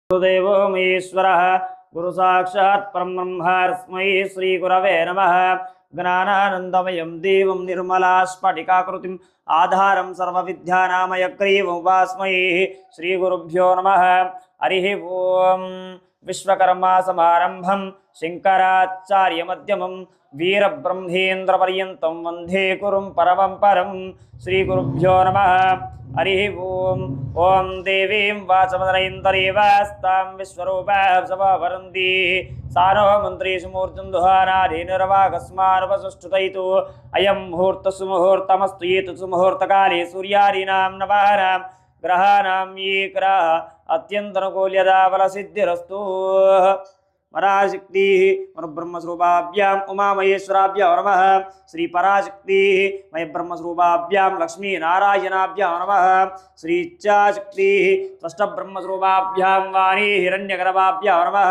देवो महेश्वरः गुरु साक्षात् परब्रह्मस्मै श्री गुरवे नमः। ज्ञानानन्दमयं देवं निर्मलास्फटिकाकृतिम् आधारं सर्वविद्यानामयग्रीवमुपास्मै श्री गुरुभ्यो नमः। हरिः ओं। विश्वकर्मा समारंभं शंकराचार्यमध्यमं वीरब्रह्मेन्द्रपर्यन्तं वन्दे गुरुं परमं परं। श्री गुरुभ्यो नमः। हरिः ओं। ओं देवीं वाचमदनैन्दरेवास्तां विश्वरूपाः सभावरन्ति सानो मन्त्रेषु मूर्तिं दुहानादिनिर्वाकस्मानुपसुष्ठुतैतु अयं मुहूर्तः सुमुहूर्तमस्तु एतत् सुमुहूर्तकाले सूर्यादीनां नवानां ग्रहाणां ये ग्रह अत्यन्तनुकूल्यता फलसिद्धिरस्तु। पराशक्ति ब्रह्मस्वरूपाभ्यां उमामहेश्वराभ्यां नमः। श्री पराशक्ति मय ब्रह्मस्वरूपाभ्यां लक्ष्मी नारायणाभ्यां नमः। श्री इच्छाशक्ति त्वष्ट ब्रह्मस्वरूपाभ्यां वाणी हिरण्यगर्भाभ्यां नमः।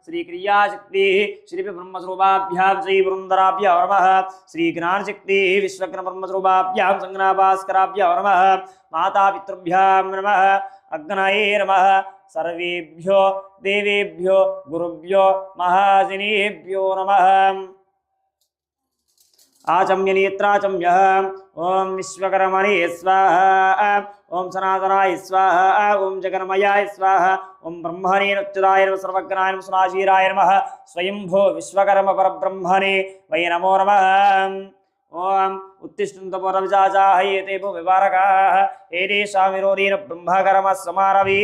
श्री क्रियाशक्ति श्री ब्रह्मस्वरूपाभ्यां श्री पुरंदराभ्यां नमः। श्री ज्ञानशक्ति विश्वज्ञ ब्रह्मस्वरूपाभ्यां संज्ञाभास्कराभ्यां नमः। माता पितृभ्यां नमः। अग्नये नमः। सर्वेभ्यो देवेभ्यो गुरुभ्यो महाजनेभ्यो नमः। आचम्य नेत्राचम्य ओं विश्वकर्मणे स्वाहा। ओं सनातनाय स्वाहा। ओं जगन्मयाय स्वाहा। ओं ब्रह्मणे नच्युताय नमः। सर्वज्ञाय नमः। सुनाशीराय नमः। स्वयंभो विश्वकर्म परब्रह्मणे वै नमो नमः। ओं उत्तिष्ठन्तु परविजाजाः एते भूविवारकाः एतेषां विरोधेन ब्रह्मकर्म समारभे।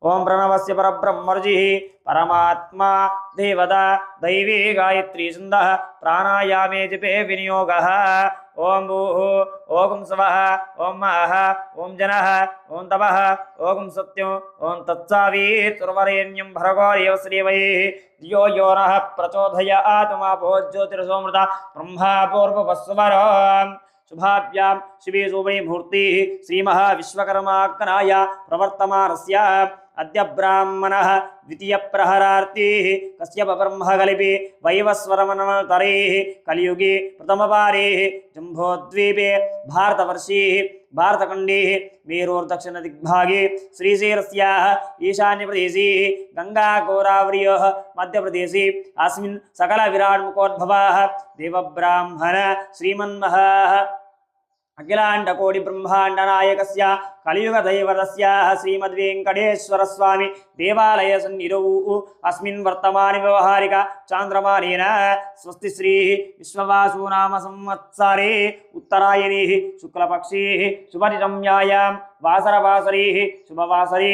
ओं प्रणवस्य परब्रह्मर्जिः परमात्मा देवता दैवी गायत्री छन्दः प्राणायामे जपे विनियोगः। ओं भूः ओं स्वः ओं महः ओं जनः ओं तपः ओं सत्यं ओं तत्सवितुर्वरेण्यं भर्गो देवस्य धीमहि धियो यो नः प्रचोदयात् तमो ज्योतिर्सोमृता ब्रह्मा पूर्ववस्वरः। शुभाभ्यां शिवे शुभे मुहूर्ते श्रीमहाविश्वकर्मार्कनाय प्रवर्तमानस्य अद्य ब्राह्मणः द्वितीयप्रहरार्तिः कश्यप ब्रह्मकलिपे वैवस्वरमनन्तरे कलियुगे प्रथमवारे जम्बोद्वीपे भारतवर्षे भारतखण्डे मेरोर्दक्षिणदिग्भागे श्रीशैलस्याः ईशान्यप्रदेशे गङ्गागोदावर्योः मध्यप्रदेशे अस्मिन् सकलविराट्मुखोद्भवः देवब्राह्मण श्रीमन्महः अखिलाण्डकोटि ब्रह्माण्ड नायकस्य कलियुगदैवतस्य श्रीमद्वेङ्कटेश्वरस्वामी देवालय सन्निधौ अस्मिन् वर्तमाने व्यवहारिक चान्द्रमानेन स्वस्ति श्री विश्ववासु नाम संवत्सरे उत्तरायणे शुक्लपक्षे शुभनिरम्यायां वासरवासरे शुभवासरे